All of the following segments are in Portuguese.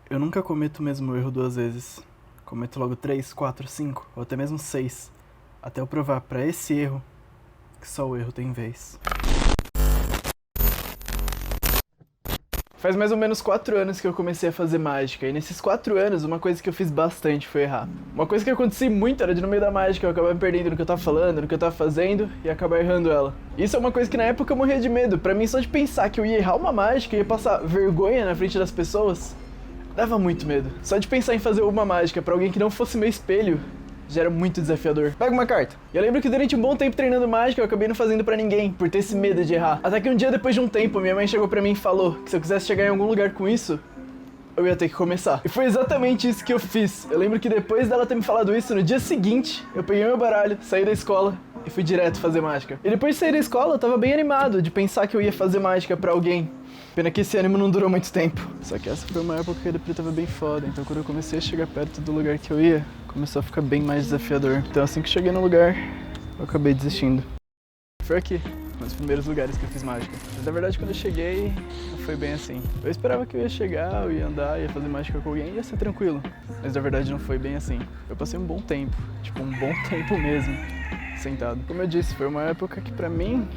Eu nunca cometo o mesmo erro duas vezes. Cometo logo 3, 4, 5 ou até mesmo 6. Até eu provar pra esse erro que só o erro tem vez. Faz mais ou menos 4 anos que eu comecei a fazer mágica, e nesses 4 anos uma coisa que eu fiz bastante foi errar. Uma coisa que acontecia muito era de no meio da mágica eu acabar me perdendo no que eu tava falando, no que eu tava fazendo, e acabar errando ela. Isso é uma coisa que na época eu morria de medo. Pra mim, só de pensar que eu ia errar uma mágica e ia passar vergonha na frente das pessoas, dava muito medo. Só de pensar em fazer uma mágica pra alguém que não fosse meu espelho já era muito desafiador. Pega uma carta. E eu lembro que durante um bom tempo treinando mágica eu acabei não fazendo pra ninguém, por ter esse medo de errar. Até que um dia, depois de um tempo, minha mãe chegou pra mim e falou que se eu quisesse chegar em algum lugar com isso, eu ia ter que começar. E foi exatamente isso que eu fiz. Eu lembro que depois dela ter me falado isso, no dia seguinte, eu peguei meu baralho, saí da escola e fui direto fazer mágica. E depois de sair da escola, eu tava bem animado de pensar que eu ia fazer mágica pra alguém. Pena que esse ânimo não durou muito tempo. Só que essa foi uma época que a deprê tava bem foda, então quando eu comecei a chegar perto do lugar que eu ia, começou a ficar bem mais desafiador. Então assim que cheguei no lugar, eu acabei desistindo. Foi aqui, um dos primeiros lugares que eu fiz mágica. Mas na verdade quando eu cheguei, não foi bem assim. Eu esperava que eu ia chegar, eu ia andar, ia fazer mágica com alguém e ia ser tranquilo. Mas na verdade não foi bem assim. Eu passei um bom tempo, tipo um bom tempo mesmo, sentado. Como eu disse, foi uma época que pra mim,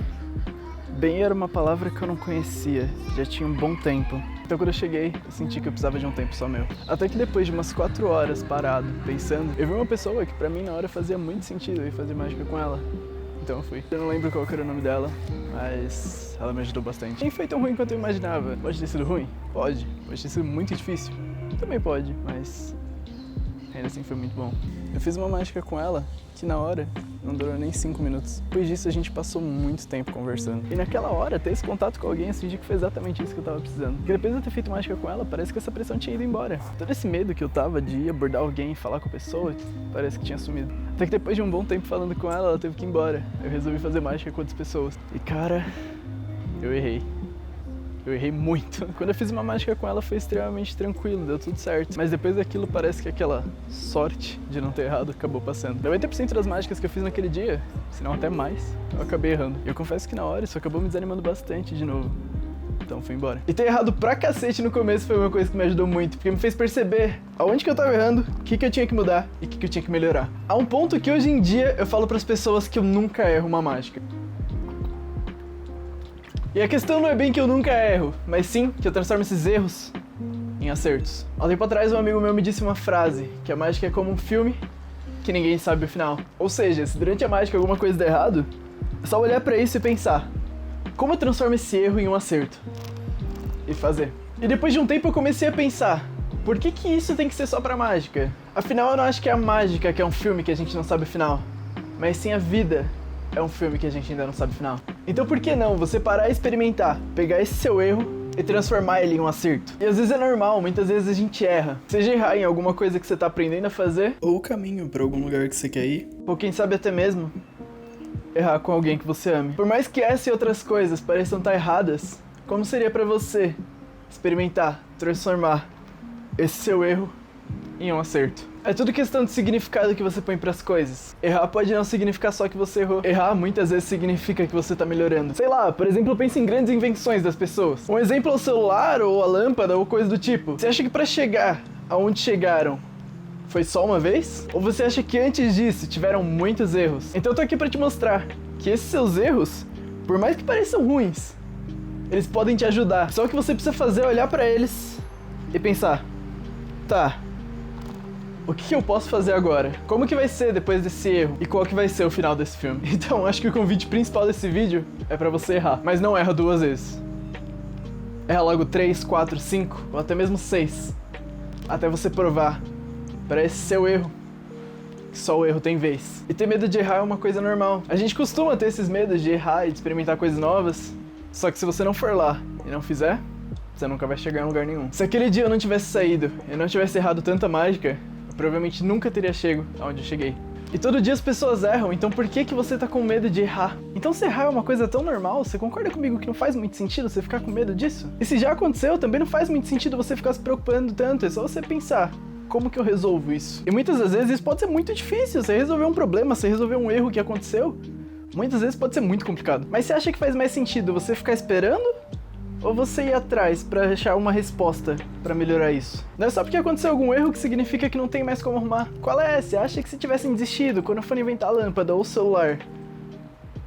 bem era uma palavra que eu não conhecia, já tinha um bom tempo. Então quando eu cheguei, eu senti que eu precisava de um tempo só meu. Até que depois de umas 4 horas parado, pensando, eu vi uma pessoa que pra mim na hora fazia muito sentido eu ir fazer mágica com ela. Então eu fui. Eu não lembro qual que era o nome dela, mas ela me ajudou bastante. Nem foi tão ruim quanto eu imaginava. Pode ter sido ruim? Pode. Pode ter sido muito difícil? Também pode, mas ainda assim foi muito bom. Eu fiz uma mágica com ela que na hora não durou nem 5 minutos. Depois disso a gente passou muito tempo conversando. E naquela hora, ter esse contato com alguém, eu senti que foi exatamente isso que eu tava precisando. Porque depois de eu ter feito mágica com ela, parece que essa pressão tinha ido embora. Todo esse medo que eu tava de ir abordar alguém e falar com a pessoa, parece que tinha sumido. Até que depois de um bom tempo falando com ela, ela teve que ir embora. Eu resolvi fazer mágica com outras pessoas. E cara, eu errei. Eu errei muito. Quando eu fiz uma mágica com ela foi extremamente tranquilo, deu tudo certo. Mas depois daquilo parece que aquela sorte de não ter errado acabou passando. 90% das mágicas que eu fiz naquele dia, se não até mais, eu acabei errando. E eu confesso que na hora isso acabou me desanimando bastante de novo. Então fui embora. E ter errado pra cacete no começo foi uma coisa que me ajudou muito, porque me fez perceber aonde que eu tava errando, o que eu tinha que mudar e o que eu tinha que melhorar. Há um ponto que hoje em dia eu falo pras pessoas que eu nunca erro uma mágica. E a questão não é bem que eu nunca erro, mas sim que eu transformo esses erros em acertos. Há um tempo atrás, um amigo meu me disse uma frase, que a mágica é como um filme que ninguém sabe o final. Ou seja, se durante a mágica alguma coisa der errado, é só olhar pra isso e pensar, como eu transformo esse erro em um acerto? E fazer. E depois de um tempo eu comecei a pensar, por que isso tem que ser só pra mágica? Afinal, eu não acho que é a mágica que é um filme que a gente não sabe o final, mas sim a vida é um filme que a gente ainda não sabe o final. Então por que não você parar e experimentar, pegar esse seu erro e transformar ele em um acerto? E às vezes é normal, muitas vezes a gente erra. Seja errar em alguma coisa que você tá aprendendo a fazer, ou o caminho pra algum lugar que você quer ir, ou quem sabe até mesmo errar com alguém que você ame. Por mais que essa e outras coisas pareçam estar erradas, como seria pra você experimentar, transformar esse seu erro em um acerto? É tudo questão de significado que você põe pras coisas. Errar pode não significar só que você errou. Errar muitas vezes significa que você tá melhorando. Sei lá, por exemplo, pense em grandes invenções das pessoas. Um exemplo é o celular, ou a lâmpada, ou coisa do tipo. Você acha que pra chegar aonde chegaram foi só uma vez? Ou você acha que antes disso tiveram muitos erros? Então eu tô aqui pra te mostrar que esses seus erros, por mais que pareçam ruins, eles podem te ajudar. Só o que você precisa fazer é olhar pra eles e pensar, tá, o que eu posso fazer agora? Como que vai ser depois desse erro? E qual que vai ser o final desse filme? Então, acho que o convite principal desse vídeo é pra você errar. Mas não erra 2 vezes. Erra logo 3, 4, 5 ou até mesmo 6. Até você provar pra esse seu erro que só o erro tem vez. E ter medo de errar é uma coisa normal. A gente costuma ter esses medos de errar e de experimentar coisas novas. Só que se você não for lá e não fizer, você nunca vai chegar em lugar nenhum. Se aquele dia eu não tivesse saído e não tivesse errado tanta mágica, provavelmente nunca teria chego aonde eu cheguei. E todo dia as pessoas erram, então por que você tá com medo de errar? Então se errar é uma coisa tão normal, você concorda comigo que não faz muito sentido você ficar com medo disso? E se já aconteceu, também não faz muito sentido você ficar se preocupando tanto, é só você pensar, como que eu resolvo isso? E muitas das vezes isso pode ser muito difícil, você resolver um problema, você resolver um erro que aconteceu, muitas vezes pode ser muito complicado. Mas você acha que faz mais sentido você ficar esperando Ou você ir atrás pra achar uma resposta pra melhorar isso? Não é só porque aconteceu algum erro que significa que não tem mais como arrumar. Qual é? Você acha que se tivessem desistido quando for inventar a lâmpada ou o celular,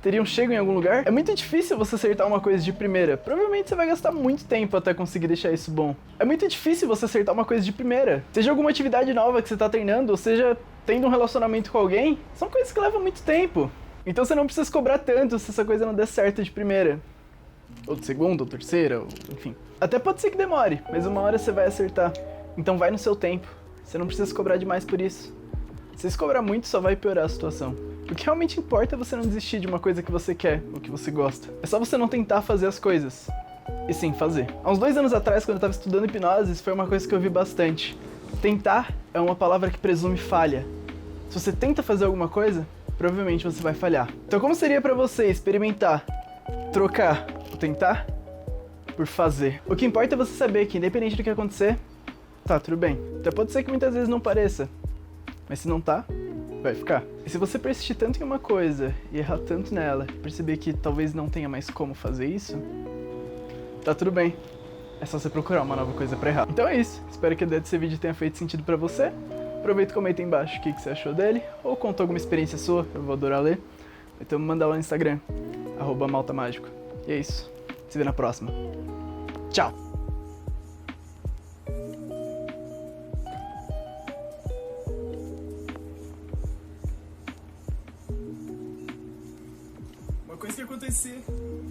teriam chego em algum lugar? É muito difícil você acertar uma coisa de primeira. Provavelmente você vai gastar muito tempo até conseguir deixar isso bom. É muito difícil você acertar uma coisa de primeira. Seja alguma atividade nova que você tá treinando, ou seja, tendo um relacionamento com alguém, são coisas que levam muito tempo. Então você não precisa se cobrar tanto se essa coisa não der certo de primeira. Ou de segunda, ou terceira, ou enfim. Até pode ser que demore, mas uma hora você vai acertar. Então vai no seu tempo. Você não precisa se cobrar demais por isso. Se se cobrar muito, só vai piorar a situação. O que realmente importa é você não desistir de uma coisa que você quer, ou que você gosta. É só você não tentar fazer as coisas, e sim fazer. Há uns 2 anos atrás, quando eu tava estudando hipnose, isso foi uma coisa que eu vi bastante. Tentar é uma palavra que presume falha. Se você tenta fazer alguma coisa, provavelmente você vai falhar. Então como seria pra você experimentar, trocar o tentar por fazer? O que importa é você saber que independente do que acontecer, tá tudo bem. Então pode ser que muitas vezes não pareça, mas se não tá, vai ficar. E se você persistir tanto em uma coisa e errar tanto nela, perceber que talvez não tenha mais como fazer isso, tá tudo bem. É só você procurar uma nova coisa pra errar. Então é isso. Espero que a ideia desse vídeo tenha feito sentido pra você. Aproveita e comenta aí embaixo o que você achou dele, ou conta alguma experiência sua, eu vou adorar ler. Então me manda lá no Instagram, @maltamágico. E é isso. Se vê na próxima. Tchau!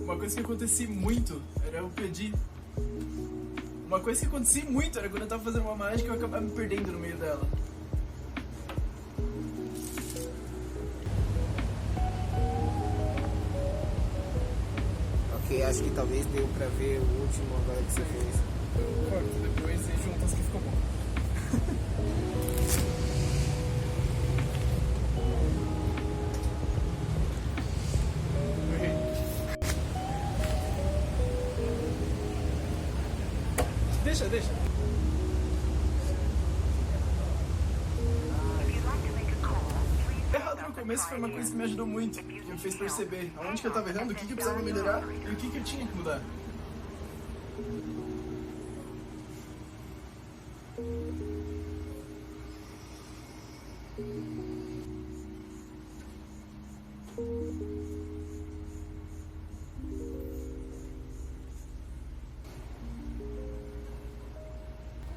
Uma coisa que acontecia muito era eu pedir. Uma coisa que acontecia muito era quando eu tava fazendo uma mágica eu acabava me perdendo no meio dela. Ok, acho que talvez deu pra ver o último agora que você fez. Eu corto depois e junto as que ficou bom. Deixa. Errado no começo foi uma coisa que me ajudou muito, que me fez perceber aonde que eu tava errando, o que eu precisava melhorar e o que eu tinha que mudar.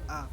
Ah.